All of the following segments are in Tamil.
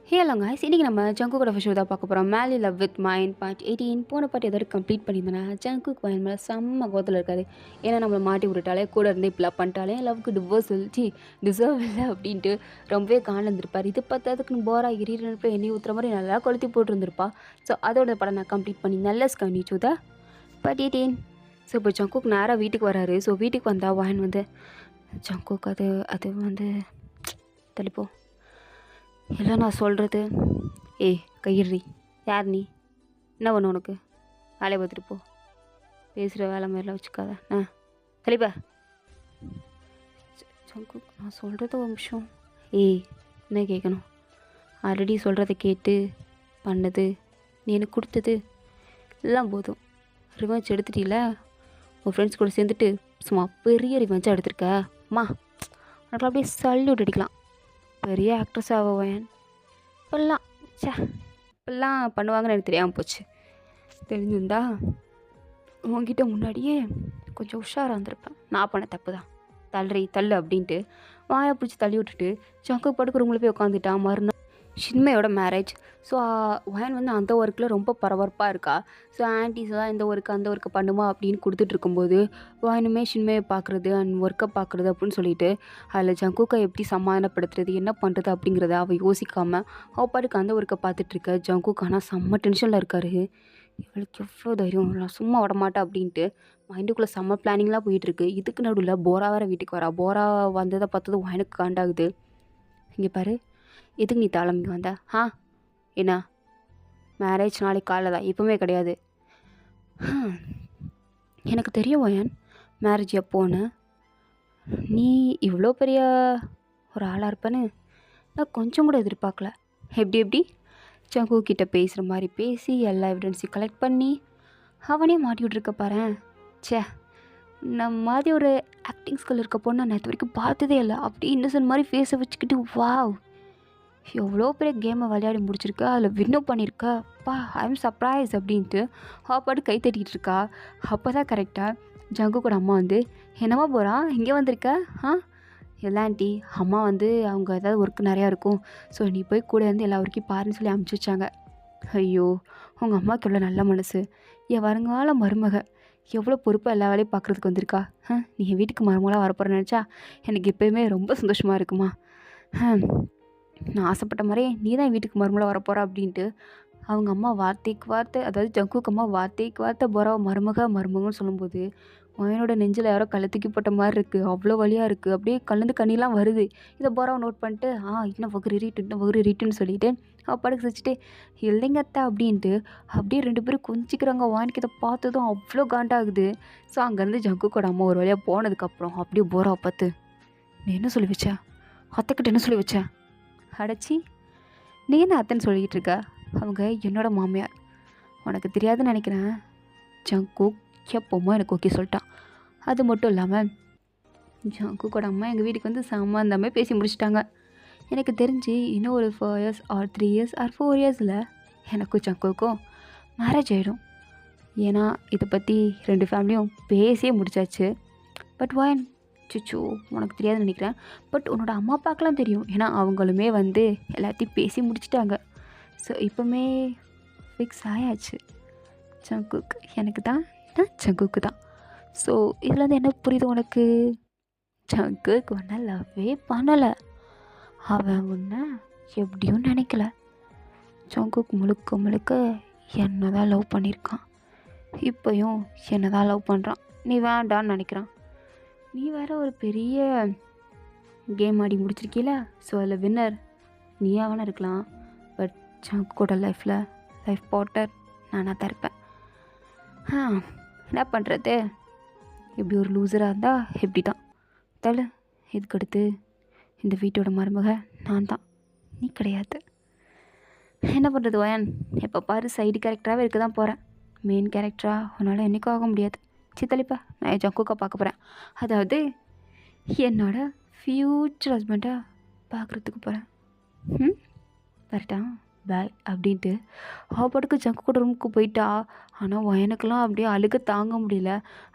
ஹலோ காய்ஸ், இன்றைக்கி நம்ம ஜங்குக்கோட ஷோ தான் பார்க்க போகிறோம். மேலி லவ் வித் மைண்ட் பார்ட் 18. போன பாட்டு எதோட கம்ப்ளீட் பண்ணியிருந்தேன். ஜங்குக்கு மைண்ட் மேலே செம்ம கோத்தில் இருக்காது. ஏன்னா நம்மளை மாட்டி விட்டுட்டாலே கூட இருந்து இப்படிலாம் பண்ணிட்டாலே லவ்க்கு டிவோர்ஸ் சொல்லிச்சு டிசர்வ் இல்லை அப்படின்ட்டு ரொம்பவே காணந்திருப்பார். இது பார்த்ததுக்கு போரா எரியறப்ப எண்ணெய் ஊற்றுற மாதிரி நல்லா கொளுத்தி போட்டுருந்துருப்பா. ஸோ அதோட படம் நான் கம்ப்ளீட் பண்ணி நல்ல கவனிச்சுதா பார்ட் 18. ஸோ இப்போ ஜங்குக்கு நேராக வீட்டுக்கு வராரு. ஸோ வீட்டுக்கு வந்தால் வாயின் வந்து ஜங்குக்கு அது வந்து தெளிப்போ இல்லை நான் சொல்கிறது. ஏய் கையிடுறி, யார் நீ? என்ன பண்ணு உனக்கு? வேலையை பார்த்துட்டு போ. பேசுகிற வேலை மாதிரிலாம் வச்சுக்காத. தெளிப்பா சங்கு, நான் சொல்கிறது ஒரு நிமிஷம். ஏய் என்ன கேட்கணும்? ஆல்ரெடி சொல்கிறத கேட்டு பண்ணது நீ எனக்கு கொடுத்தது எல்லாம் போதும். ரிவெஞ்ச் எடுத்துட்டீல, உன் ஃப்ரெண்ட்ஸ் கூட சேர்ந்துட்டு சும்மா பெரிய ரிவெஞ்சாக எடுத்திருக்க. அம்மா உனக்கு அப்படியே சல்யூட் அடிக்கலாம். பெரிய ஆக்ட்ரஸ் ஆவேன். இப்பெல்லாம் இப்பெல்லாம் பண்ணுவாங்கன்னு எனக்கு தெரியாமல் போச்சு. தெரிஞ்சிருந்தா உங்ககிட்ட முன்னாடியே கொஞ்சம் உஷாராக இருந்திருப்பேன். நான் பண்ண தப்பு தான், தள்ளு அப்படின்ட்டு வாயை பிடிச்சி தள்ளி விட்டுட்டு ஜங்கு படுக்கிறவங்கள போய் உட்காந்துட்டான். மறுநாள் ஷின்மையோட மேரேஜ். ஸோ வயன் வந்து அந்த ஒர்க்கில் ரொம்ப பரபரப்பாக இருக்கா. ஸோ ஆன்டிஸ் தான் இந்த ஒர்க்கு அந்த ஒர்க்கு பண்ணுமா அப்படின்னு கொடுத்துட்ருக்கும்போது வயனுமே ஷின்மையை பார்க்குறது அண்ட் ஒர்க்கை பார்க்குறது அப்படின்னு சொல்லிட்டு அதில் ஜங்குக்கை எப்படி சமாதானப்படுத்துறது என்ன பண்ணுறது அப்படிங்கிறத அவள் யோசிக்காமல் அவள் பாட்டுக்கு அந்த ஒர்க்கை பார்த்துட்ருக்க. ஜங்குக்கு ஆனால் செம்ம டென்ஷனில் இருக்காரு. இவளுக்கு எவ்வளோ தைரியம், நான் சும்மா விடமாட்டேன் அப்படின்ட்டு மைண்டுக்குள்ளே செம்ம பிளானிங்லாம் போயிட்டுருக்கு. இதுக்கு நடுவில் போரா வேறு வீட்டுக்கு வரா. போரா வந்ததை பார்த்தது வயனுக்கு காண்டாகுது. இங்கே பாரு, எதுக்கு நீ தலைமைக்கு வந்த? என்ன மேரேஜ் நாளைக்கு காலைல தான், இப்போவே கிடையாது. எனக்கு தெரியும் வயன் மேரேஜ் எப்போன்னு. நீ இவ்வளோ பெரிய ஒரு ஆளாக இருப்பேன்னு நான் கொஞ்சம் கூட எதிர்பார்க்கல. எப்படி ஜங்கு கிட்ட பேசுகிற மாதிரி பேசி எல்லா எவிடன்ஸையும் கலெக்ட் பண்ணி அவனே மாட்டி விட்ருக்க பாரு. நம்ம மாதிரி ஒரு ஆக்டிங் ஸ்கில் இருக்க பொண்ணு நான் இது வரைக்கும் பார்த்ததே இல்லை. அப்படி இன்னசென்ட் மாதிரி ஃபேஸை வச்சுக்கிட்டு வாவ் எவ்வளோ பெரிய கேமை விளையாடி முடிச்சிருக்க, அதில் வின்னும் பண்ணியிருக்கா. ஐ எம் சர்ப்ரைஸ் அப்படின்ட்டு பாட்டு கை தட்டிகிட்டு இருக்கா. அப்போ தான் கரெக்டாக ஜங்கு கூட அம்மா வந்து என்னம்மா போகிறா, இங்கே வந்திருக்க? இல்லை ஆண்டி, அம்மா வந்து அவங்க ஏதாவது ஒர்க்கு நிறையா இருக்கும், ஸோ நீ போய் கூட இருந்து எல்லா ஒர்க்கையும் பாருன்னு சொல்லி அனுப்பிச்சி வச்சாங்க. ஐயோ, உங்கள் அம்மாவுக்கு எவ்வளோ நல்ல மனசு. என் வருங்கால மருமக எவ்வளோ பொறுப்பாக எல்லா வேலையும் பார்க்குறதுக்கு வந்திருக்கா. நீ என் வீட்டுக்கு மருமகளாக வரப்போகிறேன்னு நினச்சா எனக்கு எப்போயுமே ரொம்ப சந்தோஷமாக இருக்குமா. நான் ஆசைப்பட்ட மாதிரியே நீ தான் என் வீட்டுக்கு மருமகளாக வரப்போகிறா அப்படின்ட்டு அவங்க அம்மா வார்த்தைக்கு வார்த்தை, அதாவது ஜங்குக்கு அம்மா வார்த்தைக்கு வார்த்தை போகிறா மருமகன்னு சொல்லும்போது மகனோட நெஞ்சில் யாரோ கழுத்துக்கி போட்ட மாதிரி இருக்குது. அவ்வளோ வலியாக இருக்குது. அப்படியே கலந்து கண்ணிலாம் வருது. இதை போகிறாவை நோட் பண்ணிட்டு இன்னும் வகுறு ரீட்டுன்னு சொல்லிவிட்டு அவள் படுக்க வச்சுட்டு இல்லைங்க அத்தா அப்படின்ட்டு அப்படியே 2 பேரும் கொஞ்சிக்கிறாங்க. வாங்கிக்கு இதை பார்த்ததும் அவ்வளோ காண்டாகுது. ஸோ அங்கேருந்து ஜங்குக்கோட அம்மா ஒரு வழியாக போனதுக்கப்புறம் அப்படியே போகிறாவை பார்த்து நீ என்ன சொல்லி வச்சா, அத்தைக்கிட்ட என்ன சொல்லி வச்சா? அடைச்சி நீ என்ன அத்தைன்னு சொல்லிக்கிட்டு இருக்க? அவங்க என்னோட மாமியார், உனக்கு தெரியாதுன்னு நினைக்கிறேன். ஜங்கு எப்போமோ எனக்கு ஓகே சொல்லிட்டான். அது மட்டும் இல்லாமல் ஜங்குக்கோட அம்மா எங்கள் வீட்டுக்கு வந்து சம்மந்தமே பேசி முடிச்சிட்டாங்க. எனக்கு தெரிஞ்சு இன்னும் ஒரு 4 years ஆர் 3 years ஆர் 4 yearsல எனக்கும் ஜங்குக்கும் மேரேஜ் ஆகிடும். ஏன்னா இதை பற்றி 2 ஃபேமிலியும் பேசியே முடிச்சாச்சு. பட் வாயன் சுச்சு உனக்கு தெரியாதுன்னு நினைக்கிறேன். பட் உன்னோட அம்மா அப்பாக்கெலாம் தெரியும். ஏன்னா அவங்களுமே வந்து எல்லாத்தையும் பேசி முடிச்சிட்டாங்க. ஸோ இப்போமே ஃபிக்ஸ் ஆயாச்சு. ஜங்குக்கு எனக்கு தான், ஜங்குக்கு தான். ஸோ இதில் வந்து என்ன புரியுது உனக்கு? ஜங்குக்கு ஒன்றை லவ்வே பண்ணலை. அவன் உன்னை எப்படியும் நினைக்கல. ஜங்குக்கு முழுக்க என்ன தான் லவ் பண்ணியிருக்கான். இப்போயும் என்ன தான் லவ் பண்ணுறான். நீ வேண்டான்னு நினைக்கிறான். நீ வேறு ஒரு பெரிய கேம் ஆடி முடிச்சிருக்கீல. ஸோ அதில் வின்னர் நீயாவான இருக்கலாம். பட் ஜங்குக்கோட லைஃப் பார்ட்னர் நானாக தான் இருப்பேன். என்ன பண்ணுறது? இப்படி ஒரு லூசராக இருந்தால் எப்படி தான் தலை. இதுக்கடுத்து இந்த வீட்டோட மருமக நான் தான், நீ கிடையாது. என்ன பண்ணுறது வயன், எப்போ பாரு சைடு கேரக்டராகவே இருக்க தான் போகிறேன். மெயின் கேரக்டராக உன்னால் என்றைக்கும் ஆக முடியாது. சித்தலிப்பா, நான் ஜங்குக்கை பார்க்க போகிறேன். அதாவது என்னோட ஃப்யூச்சர் ஹஸ்பண்டாக பார்க்குறதுக்கு போகிறேன். கரெக்டா? பாய் அப்படின்ட்டு அவள் பாட்டுக்கு ஜங்கு கூட ரூமுக்கு போயிட்டா. ஆனால் எனக்கெல்லாம் அப்படியே அழுக தாங்க முடியல.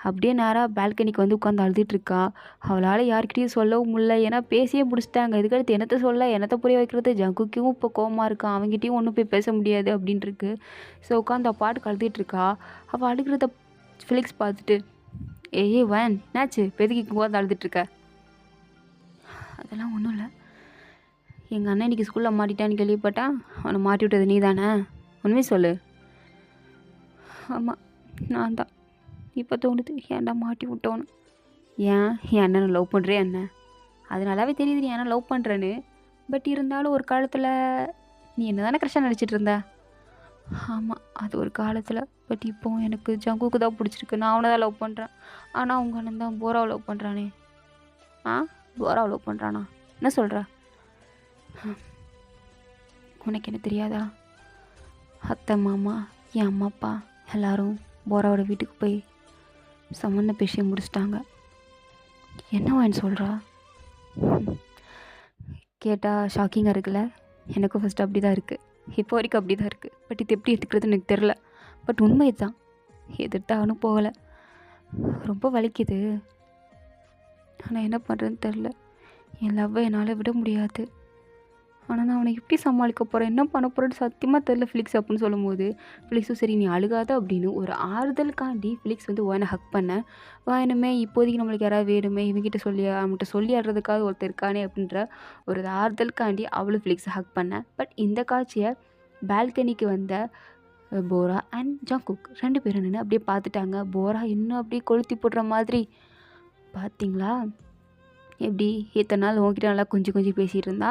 அப்படியே நேராக பால்கனிக்கு வந்து உட்காந்து அழுதுட்டு இருக்கா. அவளால் யார்கிட்டயும் சொல்லவும் முடியல. ஏன்னா பேசியே முடிச்சிட்டாங்க. இதுக்கடுத்து என்னத்த சொல்ல, என்னத்த புரிய வைக்கிறது. ஜங்குக்கும் இப்போ கோவமாக இருக்கான். அவங்ககிட்டயும் ஒன்றும் போய் பேச முடியாது அப்படின்ட்டு இருக்கு. ஸோ உட்காந்து அவள் பாட்டுக்கு அழுதுட்டு இருக்கா. அவள் அழுகிறத ஃபிலிக்ஸ் பார்த்துட்டு, ஏய் வேன் என்னாச்சு, இப்போ எதுக்கு இங்கே உட்காந்து அழுதுட்டு இருக்க? அதெல்லாம் ஒன்றும் இல்லை, எங்கள் அண்ணன் இன்றைக்கி ஸ்கூலில் மாட்டிட்டான்னு கேள்விப்பட்டான். அவனை மாட்டி விட்டது நீ தானே? உண்மையை சொல்லு. ஆமாம், நான் தான். இப்போ தோணுது ஏன்டா மாட்டி விட்டோன்னு. ஏன் என் அண்ணனை லவ் பண்ணுறே என்ன? அது நல்லாவே தெரியுது நீ என்ன லவ் பண்ணுறேன்னு. பட் இருந்தாலும் ஒரு காலத்தில் நீ என்ன தானே க்ரஷ்ஷாக நினச்சிட்டு இருந்த? ஆமாம், அது ஒரு காலத்தில். பட் இப்போ எனக்கு ஜங்குக்கு தான் பிடிச்சிருக்கு. நான் அவனை தான் லவ் பண்ணுறேன். ஆனால் அவங்க அண்ணன் தான் போராவை லவ் பண்ணுறானே. ஆ, போராவை லவ் பண்ணுறானா? என்ன சொல்கிற? உனக்கு என்ன தெரியாதா? அத்தை மாமா என் அம்மா அப்பா எல்லாரும் போராவோட வீட்டுக்கு போய் சம்மந்த பேசி முடிச்சிட்டாங்க. என்னவான்னு சொல்கிறா? கேட்டால் ஷாக்கிங்காக இருக்குல்ல? எனக்கும் ஃபஸ்ட்டு அப்படி தான் இருக்குது. இப்போ வரைக்கும் அப்படி தான் இருக்குது. பட் இது எப்படி எடுத்துக்கிறதுன்னு எனக்கு தெரில. பட் உண்மை இதுதான். எதிர்த்தாலும் போகலை. ரொம்ப வலிக்குது. ஆனால் என்ன பண்ணுறதுன்னு தெரில. என் லவ்வை என்னால் விட முடியாது. ஆனால் நான் அவனை எப்படி சமாளிக்க போகிறேன், என்ன பண்ண போகிறேன்னு சத்தியமாக தெரில ஃபிலிக்ஸ் அப்படின்னு சொல்லும்போது, ஃபிலிக்ஸும் சரி நீ அழுகாத அப்படின்னு ஒரு ஆறுதலுக்காண்டி ஃபிலிக்ஸ் வந்து வாயனை ஹக் பண்ண. வாயனுமே இப்போதைக்கு நம்மளுக்கு யாராவது வேணுமே, இவங்கிட்ட சொல்லி அவன்கிட்ட சொல்லி ஆடுறதுக்காக ஒருத்தர் இருக்கானே அப்படின்ற ஒரு ஆறுதலுக்காண்டி அவளும் ஃபிலிக்ஸை ஹக் பண்ண. பட் இந்த காட்சியை பால்கனிக்கு வந்த போரா அண்ட் ஜங்குக் 2 பேரும் நின்று அப்படியே பார்த்துட்டாங்க. போரா இன்னும் அப்படியே கொளுத்தி போடுற மாதிரி. பார்த்தீங்களா எப்படி இத்தனை நாள் உன்கிட்ட நல்லா கொஞ்சம் கொஞ்சம் பேசிகிட்டு இருந்தா,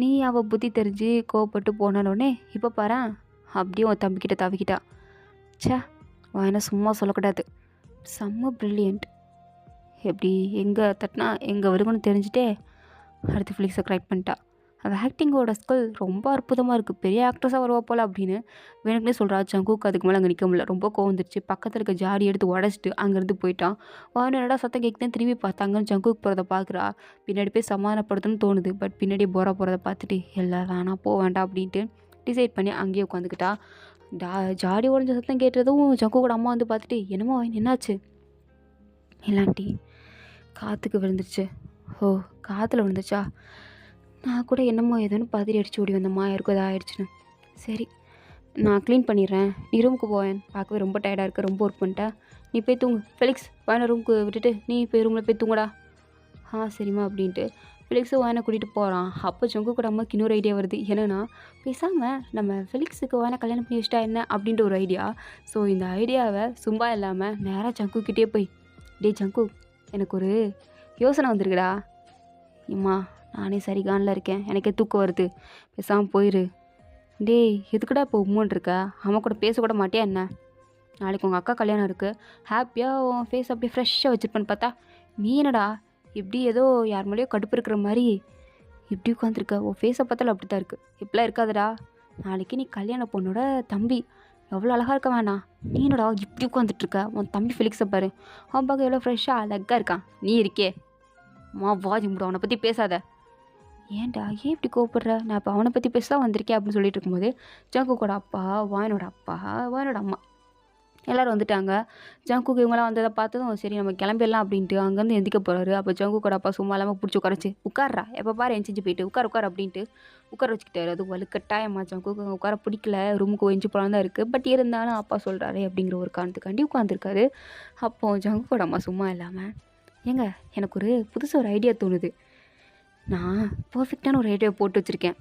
நீ அவள் புத்தி தெரிஞ்சு கோவப்பட்டு போனாலோடனே இப்போ பாரேன் அப்படியே உன் தம்பிக்கிட்ட தவிக்கிட்டா. ச்சே, வாயனை சும்மா சொல்லக்கூடாது. செம்ம ப்ரில்லியண்ட். எப்படி எங்கே தட்டினா எங்கே வருங்கன்னு தெரிஞ்சுட்டே அடுத்து ஃபிலிக்ஸை கரெக்ட் பண்ணிட்டா. அவள் ஆக்டிங்கோட ஸ்கில் ரொம்ப அற்புதமாக இருக்குது. பெரிய ஆக்ட்ரஸாக வருவா போல் அப்படின்னு வேணுக்குனே சொல்கிறா. ஜங்குக்கு அதுக்கு மேலே அங்கே நிற்க முடியல. ரொம்ப கோவந்துருச்சு. பக்கத்தில் இருக்க ஜாடி எடுத்து உடச்சிட்டு அங்கேருந்து போயிட்டான். வாயனை என்னடா சத்தம் கேட்குதுன்னு திரும்பி பார்த்தாங்கன்னு ஜங்குக்கு போகிறத பார்க்குறா. பின்னாடி போய் சமாதானப்படுத்தணும்னு தோணுது. பட் பின்னாடி போரா போகிறத பார்த்துட்டு எல்லாம் வேணாம் போ வேண்டாம் அப்படின்ட்டு டிசைட் பண்ணி அங்கேயே உட்காந்துக்கிட்டா. ஜாடி உடஞ்ச சத்தம் கேட்டதும் ஜங்குக்கோட அம்மா வந்து பார்த்துட்டு, என்னமோ வாயின் என்னாச்சு? இல்லாண்டி காற்றுக்கு விழுந்துருச்சு. ஓ, காற்றுல விழுந்துச்சா? நான் கூட என்னமோ ஏதோன்னு பதறி அடிச்சு ஓடி வந்தம்மா, யாருக்கும் எதாவது ஆயிடுச்சுன்னு. சரி, நான் க்ளீன் பண்ணிடுறேன், நீ ரூமுக்கு போவேன். பார்க்கவே ரொம்ப டயர்டாக இருக்க, ரொம்ப ஒர்க் பண்ணிட்டேன். நீ போய் தூங்கு. ஃபெலிக்ஸ் வாயனை ரூமுக்கு விட்டுட்டு நீ போய் ரூமில் போய் தூங்கடா. சரிம்மா அப்படின்ட்டு ஃபெலிக்ஸும் வாயனை கூட்டிகிட்டு போகிறான். அப்போ ஜங்கு கூட அம்மாவுக்கு இன்னொரு ஐடியா வருது. என்னென்னா, பேசாமல் நம்ம ஃபெலிக்ஸுக்கு வாயனை கல்யாணம் பண்ணி வச்சிட்டா என்ன அப்படின்ற ஒரு ஐடியா. ஸோ இந்த ஐடியாவை சும்மா இல்லாமல் நேராக ஜங்குக்கிட்டே போய், டே ஜங்கு, எனக்கு ஒரு யோசனை வந்திருக்குடா. இம்மா நானே சரிகானில் இருக்கேன், எனக்கே தூக்கம் வருது, பேசாமல் போயிரு. டேய் எதுக்குடா இப்போ உம்முன்னு இருக்க? அம்மா கூட பேசக்கூட மாட்டியா என்ன? நாளைக்கு உங்கள் அக்கா கல்யாணம் இருக்குது, ஹாப்பியாக உன் ஃபேஸ் அப்படியே ஃப்ரெஷ்ஷாக வச்சுருப்பேன்னு பார்த்தா நீ என்னடா இப்படி ஏதோ யார் மேலேயோ கடுப்பு இருக்கிற மாதிரி இப்படி உட்காந்துருக்க? உன் ஃபேஸை பார்த்தாலும் அப்படி தான் இருக்குது. இப்படிலாம் இருக்காதடா. நாளைக்கு நீ கல்யாண பொண்ணோட தம்பி, எவ்வளோ அழகாக இருக்க வேணாம்? நீ என்னடா இப்படி உட்காந்துட்ருக்க? உன் தம்பி ஃபெலிக்ஸை பாரு, அவன் பார்க்க எவ்வளோ ஃப்ரெஷ்ஷாக அழகாக இருக்கான். நீ இருக்கே வாஜி முட, அவனை பற்றி பேசாத. ஏன்டா ஏன் இப்படி கோவப்படுற? நான் இப்போ அவனை பற்றி பேச தான் வந்திருக்கேன் அப்படின்னு சொல்லிட்டு இருக்கும்போது ஜங்குக்கோட அப்பா, வாயனோட அம்மா எல்லோரும் வந்துட்டாங்க. ஜங்குக்கு இவங்களாம் வந்ததை பார்த்ததும் சரி நம்ம கிளம்பிடலாம் அப்படின்ட்டு அங்கேருந்து எந்திக்க போகிறாரு. அப்போ ஜங்குக்கோட அப்பா சும்மா இல்லாமல் பிடிச்சி உட்காரச்சு, உட்கார்றா எப்போ பாரு எஞ்சிஞ்சு போயிட்டு உட்கார் அப்படின்ட்டு உட்கார வச்சுக்கிட்டாரு. அது வலுக்கட்டாயம்மா ஜங்குக்கு உட்கார பிடிக்கல, ரூமுக்கு எஞ்சி போகலாம் தான் இருக்குது. பட் இருந்தாலும் அப்பா சொல்கிறாரு அப்படிங்கிற ஒரு காரணத்துக்காண்டி உட்காந்துருக்காரு. அப்போது ஜங்குக்கோட அம்மா சும்மா இல்லாமல், ஏங்க எனக்கு ஒரு புதுசாக ஒரு ஐடியா தோணுது, நான் பர்ஃபெக்டான ஒரு ஐடியா போட்டு வச்சுருக்கேன்.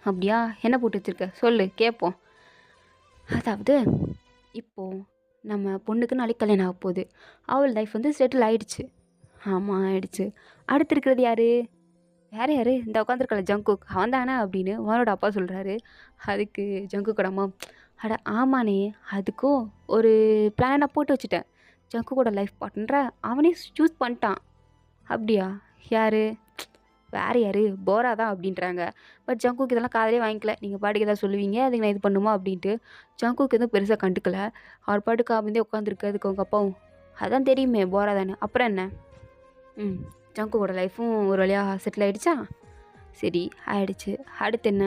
அப்படியா, என்ன போட்டு வச்சுருக்க சொல்லு கேட்போம். அதாவது இப்போது நம்ம பொண்ணுக்கு நாளைக்கு கல்யாணம் ஆக போகுது. அவள் லைஃப் வந்து செட்டில் ஆகிடுச்சு. ஆமாம் ஆகிடுச்சு. அடுத்து இருக்கிறது யார்? வேறு யார்? இந்த உட்காந்துருக்கல ஜங்குக், அவன் தானே அப்படின்னு அவனோட அப்பா சொல்கிறாரு. அதுக்கு ஜங்குக்கோட அம்மா, அட ஆமாண்ணே, அதுக்கும் ஒரு பிளானை நான் போட்டு வச்சுட்டேன். ஜங்குக்கோட லைஃப் பார்ட்னரை அவனே சூஸ் பண்ணிட்டான். அப்படியா? யார்? வேறு யார்? போரா தான் அப்படின்றாங்க. பட் ஜங்குக்கு இதெல்லாம் காதலே வாங்கிக்கல. நீங்கள் பாட்டுக்கு எதாவது சொல்லுவீங்க, அதுக்கு நான் இது பண்ணுமா அப்படின்ட்டு ஜங்குக்கு எதுவும் பெருசாக கண்டுக்கல. அவர் பாட்டுக்கு அமைந்தே உட்காந்துருக்கு. அதுக்கு அவங்க அப்பாவும், அதான் தெரியுமே போரா தானே, அப்புறம் என்ன? ஜங்குக்கோட லைஃப்பும் ஒரு வழியாக செட்டில் ஆகிடுச்சா? சரி ஆகிடுச்சு, அடுத்து என்ன?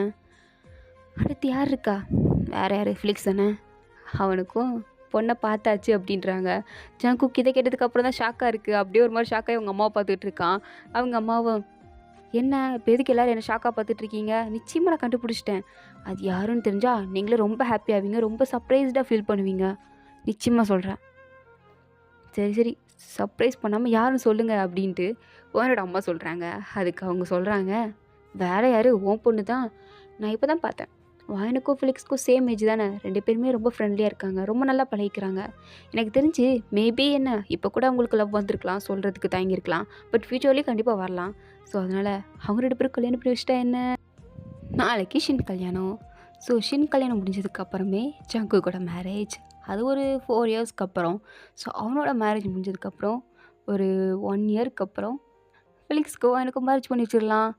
அடுத்து யார் இருக்கா? வேறு யார்? ஃபிலிக்ஸ் தானே. அவனுக்கும் பொண்ணை பார்த்தாச்சு அப்படின்றாங்க. ஜங்குக் இதை கேட்டதுக்கப்புறம் தான் ஷாக்காக இருக்குது. அப்படியே ஒரு மாதிரி ஷாக்காகி அவங்க அம்மாவை பார்த்துட்டு இருக்கான். அவங்க அம்மாவும் என்ன இப்போ எதுக்கு எல்லோரும் என்ன ஷாக்காக பார்த்துட்ருக்கீங்க? நிச்சயமாக நான் கண்டுபிடிச்சிட்டேன். அது யாருன்னு தெரிஞ்சால் நீங்களும் ரொம்ப ஹாப்பி ஆவீங்க, ரொம்ப சர்ப்ரைஸ்டாக ஃபீல் பண்ணுவீங்க. நிச்சயமாக சொல்கிறேன். சரி சரி, சர்ப்ரைஸ் பண்ணாமல் யாருன்னு சொல்லுங்கள் அப்படின்ட்டு உன்னோட அம்மா சொல்கிறாங்க. அதுக்கு அவங்க சொல்கிறாங்க, வேறு யார், உன் பொண்ணு தான். நான் இப்போ தான் பார்த்தேன். வாயனுக்கும் ஃபிலிக்ஸ்க்கும் சேம் ஏஜ் தானே. 2 பேருமே ரொம்ப ஃப்ரெண்ட்லியாக இருக்காங்க, ரொம்ப நல்லா பழகிக்கிறாங்க. எனக்கு தெரிஞ்சு மேபி என்ன இப்போ கூட அவங்களுக்கு லவ் வந்திருக்கலாம், சொல்கிறதுக்கு தயங்கியிருக்கலாம். பட் ஃப்யூச்சர்லேயும் கண்டிப்பாக வரலாம். ஸோ அதனால் அவங்க 2 பேரும் கல்யாணம் பண்ணி வச்சுட்டா என்ன? நாளைக்கு ஷின் கல்யாணம். ஸோ ஷின் கல்யாணம் முடிஞ்சதுக்கப்புறமே ஜங்குக்கோட மேரேஜ். அது ஒரு 4 இயர்ஸ்க்கு அப்புறம். ஸோ அவனோட மேரேஜ் முடிஞ்சதுக்கப்புறம் ஒரு 1 இயர்க்கு அப்புறம் ஃபிலிக்ஸ்க்கோ எனக்கு மேரேஜ் பண்ணி வச்சிடலாம்.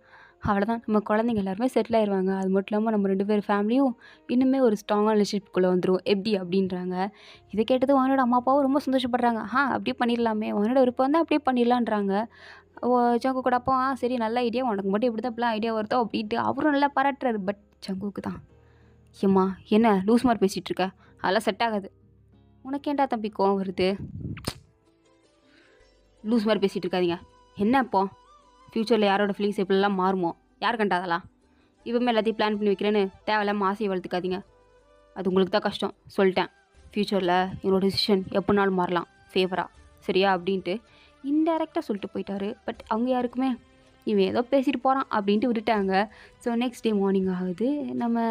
அவ்வளோதான், நம்ம குழந்தைங்க எல்லாருமே செட்டில் ஆயிடுவாங்க. அது மட்டும் இல்லாமல் நம்ம 2 பேர் ஃபேமிலியும் இன்னுமே ஒரு ஸ்ட்ராங்கான ரிலேஷன்ஷிப்குள்ளே வந்துடும் எப்படி அப்படின்றாங்க. இதை கேட்டது அவனோட அம்மா அப்பாவும் ரொம்ப சந்தோஷப்படுறாங்க. அப்படியே பண்ணிடலாமே, அவனோட விருப்பம் வந்து அப்படியே பண்ணிடலான்றாங்க. ஜங்கு கூட அப்போ சரி நல்ல ஐடியா, உனக்கு மட்டும் எப்படி தான் இப்படிலாம் ஐடியா வருதோ அப்படின்ட்டு அவரும் நல்லா பாராட்டுறாரு. பட் ஜங்குக்கு தான், ஏம்மா என்ன லூஸ் மாதிரி பேசிகிட்டு இருக்க, அதெல்லாம் செட் ஆகாது. உனக்கு ஏன்டா தம்பி கோவம் வருது? லூஸ் மாதிரி பேசிகிட்டு இருக்காதீங்க. என்ன இப்போ ஃப்யூச்சரில் யாரோட ஃபீலிங்ஸ் எப்படிலாம் மாறுமோ யார் கண்டா அதெல்லாம்? இப்போமே எல்லாத்தையும் பிளான் பண்ணி வைக்கிறேன்னு தேவையில்லாமல் ஆசையை வளர்த்துக்காதீங்க. அது உங்களுக்கு தான் கஷ்டம். சொல்லிட்டேன், ஃப்யூச்சரில் என்னோட டிசிஷன் எப்போனாலும் மாறலாம் ஃபேவராக, சரியா அப்படின்ட்டு இன்டெரக்டாக சொல்லிட்டு போயிட்டாரு. பட் அவங்க யாருக்குமே இவன் ஏதோ பேசிட்டு போகிறான் அப்படின்ட்டு விட்டுட்டாங்க. ஸோ நெக்ஸ்ட் டே மார்னிங் ஆகுது. நம்ம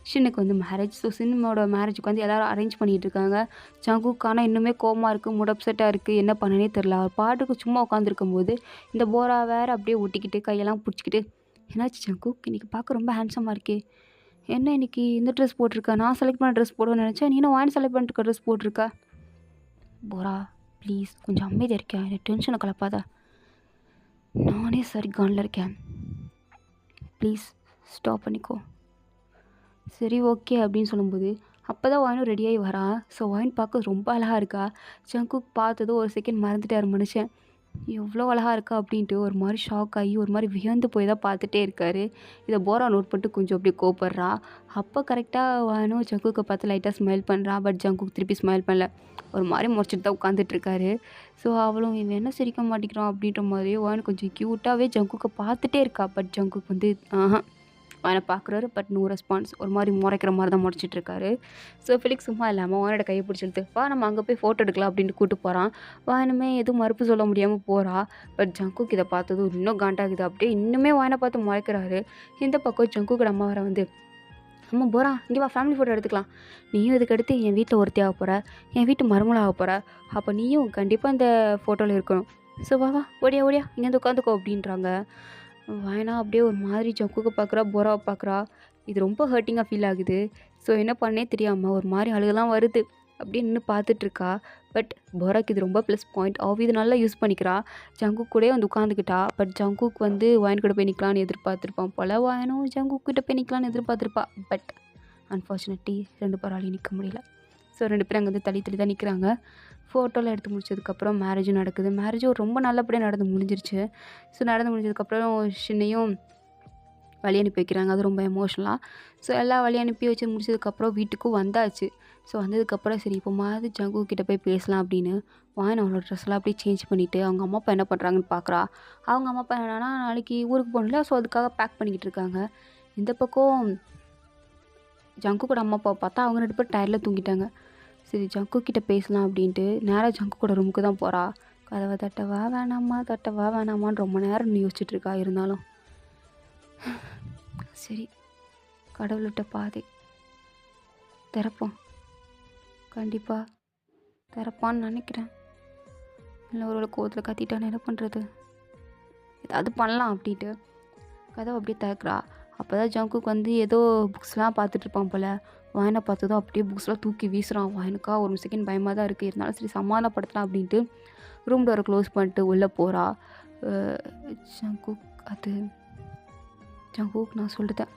ஷின்னுக்கு வந்து மேரேஜ். ஸோ ஷின்னோட மேரேஜுக்கு வந்து எல்லோரும் அரேஞ்ச் பண்ணிகிட்டு இருக்காங்க. ஜங்குக்கான இன்னுமே கோவமாக இருக்குது, மூட் அப்செட்டாக இருக்குது, என்ன பண்ணனே தெரில. அவர் பாட்டுக்கு சும்மா உட்காந்துருக்கும் போது இந்த போரா வேறு அப்படியே ஒட்டிக்கிட்டு கையெல்லாம் பிடிச்சிக்கிட்டு, என்னாச்சு ஜங்குக், இன்றைக்கி பார்க்க ரொம்ப ஹேண்ட்ஸமாக இருக்கே, என்ன இன்றைக்கி இந்த ட்ரெஸ் போட்டிருக்கா? நான் செலக்ட் பண்ண ட்ரெஸ் போடுவேன்னு நினச்சேன், நீனும் வாங்கி செலக்ட் பண்ணிட்டு ட்ரெஸ் போட்டிருக்கா. போரா ப்ளீஸ் கொஞ்சம் அமைதியாக இருக்கேன், எனக்கு டென்ஷனை கலப்பாத. நானே சரி கானில் இருக்கேன், ப்ளீஸ் ஸ்டாப் பண்ணிக்கோ. சரி ஓகே அப்படின்னு சொல்லும்போது அப்போ தான் வாயினும் ரெடியாகி வரா. ஸோ வாயின் பார்க்க ரொம்ப அழகாக இருக்கா. ஜங்குக் பார்த்ததும் ஒரு செகண்ட் மறந்துட்டார் மனுஷன், எவ்வளோ அழகாக இருக்கா அப்படின்ட்டு. ஒரு மாதிரி ஷாக் ஆகி ஒரு மாதிரி வியந்து போய் தான் பார்த்துட்டே இருக்காரு. இதை போரா நோட் பண்ணிட்டு கொஞ்சம் அப்படியே கோப்படுறா. அப்போ கரெக்டாக வாயினும் ஜங்குக்கை பார்த்து லைட்டாக ஸ்மைல் பண்ணுறா. பட் ஜங்குக் திருப்பி ஸ்மைல் பண்ணல, ஒரு மாதிரி முறைச்சிட்டு தான் உட்காந்துட்ருக்காரு. ஸோ அவளும் இவன் என்ன சிரிக்க மாட்டேங்கிறான் அப்படின்ற மாதிரியே வாயின் கொஞ்சம் க்யூட்டாகவே ஜங்குக்கை பார்த்துட்டே இருக்கா. பட் ஜங்குக் வந்து வாயனை பார்க்குறாரு. பட் நோ ரெஸ்பான்ஸ், ஒரு மாதிரி முறைக்கிற மாதிரி தான் முறைச்சிட்டு இருக்காரு. ஸோ ஃபிலிக்ஸ் சும்மா இல்லாமல் வாயனோட கையை பிடிச்சிட்டு வா நம்ம அங்கே போய் ஃபோட்டோ எடுக்கலாம் அப்படின்ட்டு கூப்பிட்டு போகிறான். வாயனுமே எதுவும் மறுப்பு சொல்ல முடியாமல் போகிறா. பட் ஜங்குக் இதை பார்த்தது இன்னும் காண்டாகுது. அப்படியே இன்னுமே வாயனை பார்த்து முறைக்கிறாரு. இந்த பக்கம் ஜங்குக்கு அம்மா வர வந்து, அம்மா போகிறா இங்கே வா ஃபேமிலி ஃபோட்டோ எடுத்துக்கலாம், நீயும் இதுக்கு அடுத்து என் வீட்டில் ஒருத்தியாக போகிற, என் வீட்டு மருமலாக போகிற, அப்போ நீயும் கண்டிப்பாக இந்த ஃபோட்டோவில் இருக்கணும். ஸோ வா வா ஓடியா ஓடியா இங்கேருந்து உட்காந்துக்கோ அப்படின்றாங்க. வாயனா அப்படியே ஒரு மாதிரி ஜங்குக்கு பார்க்குறா, போராவை பார்க்குறா. இது ரொம்ப ஹர்ட்டிங்காக ஃபீல் ஆகுது. ஸோ என்ன பண்ணே தெரியாமல் ஒரு மாதிரி அழுகலாம் வருது. அப்படியே நின்று பார்த்துட்ருக்கா. பட் போராக்கு இது ரொம்ப ப்ளஸ் பாயிண்ட். அவ இது நல்லா யூஸ் பண்ணிக்கிறா. ஜங்குக் கூட வந்து உட்காந்துக்கிட்டா. பட் ஜங்குக் வந்து வாயன் கூட போய் நிற்கலான்னு எதிர்பார்த்துருப்பான் போல். வாயனும் ஜங்குக் கிட்ட போய் நிற்கலான்னு எதிர்பார்த்துருப்பா. பட் அன்ஃபார்ச்சுனேட்லி 2 பேராலையும் நிற்க முடியல. ஸோ 2 பேரும் அங்கே வந்து தள்ளி தள்ளி தான் நிற்கிறாங்க. ஃபோட்டோலாம் எடுத்து முடிச்சதுக்கப்புறம் மேரேஜும் நடக்குது. மேரேஜும் ரொம்ப நல்லபடியாக நடந்து முடிஞ்சிருச்சு. ஸோ நடந்து முடிஞ்சதுக்கப்புறம் ஷின்னையும் வழி அனுப்பி வைக்கிறாங்க. அது ரொம்ப எமோஷ்னலாக. ஸோ எல்லாம் வழி அனுப்பி வச்சு முடிச்சதுக்கப்புறம் வீட்டுக்கும் வந்தாச்சு. ஸோ வந்ததுக்கப்புறம் சரி இப்போ மாதிரி ஜங்குக் கிட்ட போய் பேசலாம் அப்படின்னு வாயன் அவளோட ட்ரெஸ்லாம் அப்படியே சேஞ்ச் பண்ணிவிட்டு அவங்க அம்மா அப்பா என்ன பண்ணுறாங்கன்னு பார்க்குறா. அவங்க அம்மா அப்பா என்னன்னா நாளைக்கு ஊருக்கு போகணும்ல, ஸோ அதுக்காக பேக் பண்ணிக்கிட்டு இருக்காங்க. இந்த பக்கம் ஜங்குக்கோட அம்மா அப்பாவை பார்த்தா அவங்க 2 பேரும் டயரில் தூங்கிட்டாங்க. சரி ஜங்குக் கிட்ட பேசலாம் அப்படின்ட்டு நேராக ஜங்குக்கோட ரூமுக்கு தான் போகிறா. கதவை தட்டவா வேணாமா தட்டவா வேணாமான்னு ரொம்ப நேரம் யோசிச்சுட்ருக்கா. இருந்தாலும் சரி கடவுள்கிட்ட பாதை திறப்போம், கண்டிப்பாக திறப்பான்னு நினைக்கிறேன். இல்லை ஒரு கோவத்தில் கத்திட்டான்னு என்ன பண்ணுறது, ஏதாவது பண்ணலாம் அப்படின்ட்டு கதவை அப்படியே திறக்கிறா. அப்போ தான் ஜங்குக் வந்து ஏதோ புக்ஸ்லாம் பார்த்துட்ருப்பான் போல். வாயனை பார்த்ததும் அப்படியே புக்ஸ்லாம் தூக்கி வீசுகிறான். வாயனுக்கா ஒரு செகண்ட் பயமாக தான் இருக்குது. இருந்தாலும் சரி சமாதானப்படுத்தலாம் அப்படின்ட்டு ரூம் டோரை க்ளோஸ் பண்ணிட்டு உள்ளே போகிறா. ஜங்குக் அது ஜங்குக் நான் சொல்லிட்டேன்,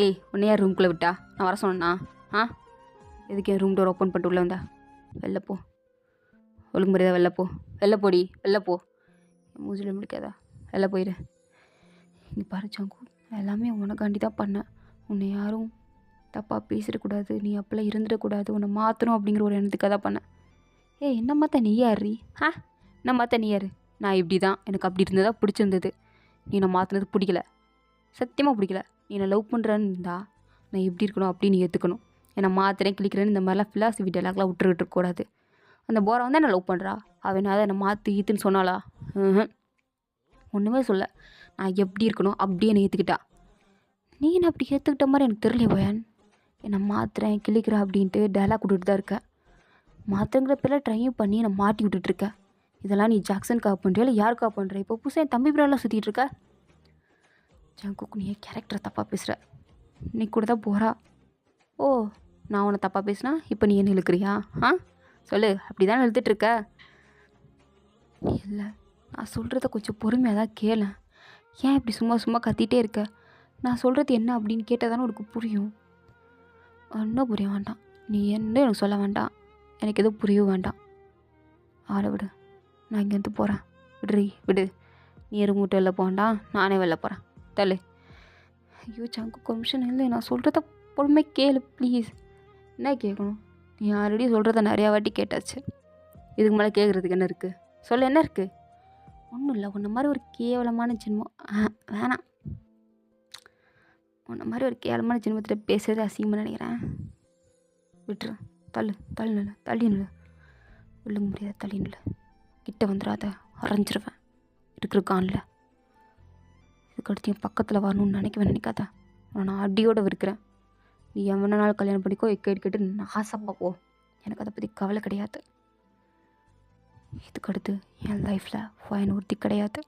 ஏய் உன்னையா ரூம்குள்ளே விட்டா, நான் வர சொன்னேன்னா எதுக்கு என் ரூம் டோர் ஓப்பன் பண்ணிட்டு உள்ளே வந்தா, வெளில போ, ஒழுங்கு முறையாக வெளில போ, வெளில போடி வெளில போ, மூஞ்சில் முடிக்காதா, வெளில போயிடு. இங்கே பாரு ஜங்குக், எல்லாமே உனக்காண்டி தான் பண்ணேன், உன்னை யாரும் தப்பாக பேசிடக்கூடாது, நீ அப்போல்லாம் இருந்துடக்கூடாது, உன்னை மாற்றணும் அப்படிங்கிற ஒரு எண்ணத்துக்காக தான் பண்ணேன். ஏய் என்ன மாற்ற நீ யாரு? என்ன மாற்ற நீ யாரு? நான் இப்படி தான், எனக்கு அப்படி இருந்ததா பிடிச்சிருந்தது. நீ நான் மாற்றினது பிடிக்கல, சத்தியமாக பிடிக்கல. நீ என்னை லவ் பண்ணுறேன்னு இருந்தா நான் எப்படி இருக்கணும் அப்படின்னு நீ ஏற்றுக்கணும். என்னை மாற்றுறேன் கிளிக்கிறேன்னு இந்த மாதிரிலாம் ஃபிலாசபி டெலாக்லாம் விட்டுக்கிட்டு இருக்கக்கூடாது. அந்த போரா வந்து என்னை லவ் பண்ணுறா, அவன் அதை என்னை மாற்றி ஈத்துன்னு சொன்னாளா? ஒன்றுமே சொல்ல. நான் எப்படி இருக்கணும் அப்படியே என்னை ஏற்றுக்கிட்டா. நீ என்ன அப்படி ஏற்றுக்கிட்ட மாதிரி எனக்கு தெரியல வயன். என்னை மாற்றுறேன் கிளிக்கிறேன் அப்படின்ட்டு டயலாக் விட்டுட்டு தான் இருக்கேன். மாற்றுங்கிற பேரில் ட்ரையும் பண்ணி என்னை மாட்டி விட்டுட்ருக்க. இதெல்லாம் நீ ஜாக்சனுக்காக பண்ணுறியா இல்லை யாருக்காக பண்ணுற? இப்போ புதுசாக என் தம்பி பிராலாம் சுற்றிட்டு இருக்க. ஜங்குக், நீ என் கேரக்டரை தப்பாக பேசுகிற. நீ கூட தான் போகிறா. ஓ, நான் உன்னை தப்பாக பேசினா இப்போ நீ என்ன இழுக்கிறியா? சொல்லு, அப்படி தான் இழுத்துட்ருக்க. இல்லை, நான் சொல்கிறத கொஞ்சம் பொறுமையாக தான் கேளேன். ஏன் இப்படி சும்மா சும்மா கத்திகிட்டே இருக்க? நான் சொல்கிறது என்ன அப்படின்னு கேட்டால் தானே உனக்கு புரியும். ஒன்றும் புரிய வேண்டாம், நீ என்ன எனக்கு சொல்ல வேண்டாம், எனக்கு எதுவும் புரியவும் வேண்டாம். ஆளை விடு, நான் இங்கேருந்து போகிறேன். விடு. நீ மூட்டை வெளில போகண்டா, நானே வெளில போகிறேன். தள்ளு. ஐயோ ஜங்கு, கொமிஷன் இல்லை, நான் சொல்கிறத பொறுமை கேளு ப்ளீஸ். என்ன கேட்கணும்? நீ ஆல்ரெடி சொல்கிறத நிறையா வாட்டி கேட்டாச்சு. இதுக்கு மேலே கேட்குறதுக்கு என்ன இருக்குது? சொல்ல, என்ன இருக்குது? ஒன்றும் இல்லை. உன்ன மாதிரி ஒரு கேவலமான ஜென்மம் வேணாம். உன்ன மாதிரி ஒரு கேவலமான ஜென்மத்தில் பேசுறது அசிங்கமாக நினைக்கிறேன். விட்டுறேன். தள்ளு நில, தள்ளி நில. விழுங்க முடியாத தள்ளி நில. கிட்ட வந்துடாத, அரைஞ்சிருவேன். இருக்கிறக்கான்ல இதுக்கடுத்து என் பக்கத்தில் வரணும்னு நினைக்காத. நான் அடியோடு இருக்கிறேன். நீ எவ்வளோ நாள் கல்யாணம் பண்ணிக்கோ, கேட்டு நாசமாக போ. எனக்கு அதை பற்றி கவலை கிடையாது. இதுக்கடுத்து என் லைஃப்பில் ஃபைன் ஒருத்தி கிடையாது.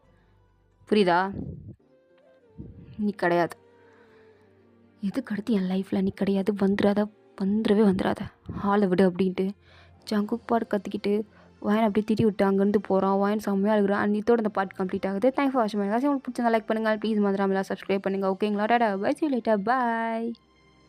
புரியுதா? நீ கிடையாது. இதுக்கடுத்து என் லைஃப்பில் நீ கிடையாது. வந்துடவே ஆளை விடு அப்படின்ட்டு ஜங்குக் பாட்டு கற்றுக்கிட்டு வாயன் அப்படியே திட்டி விட்டு அங்கேருந்து போகிறான். வாயன் செம்மையாக இருக்கிறான். அண்ட் இதோட இந்த பாட்டு கம்ப்ளீட் ஆகுது. தேங்க்ஸ் ஃபார் வாட்சிங். உங்களுக்கு பிடிச்சிருந்தா லைக் பண்ணுங்கள், ப்ளீஸ் மறந்துடாமல் சப்ஸ்கிரைப் பண்ணுங்கள். ஓகேங்களா? டாடா, bye, see you later, bye.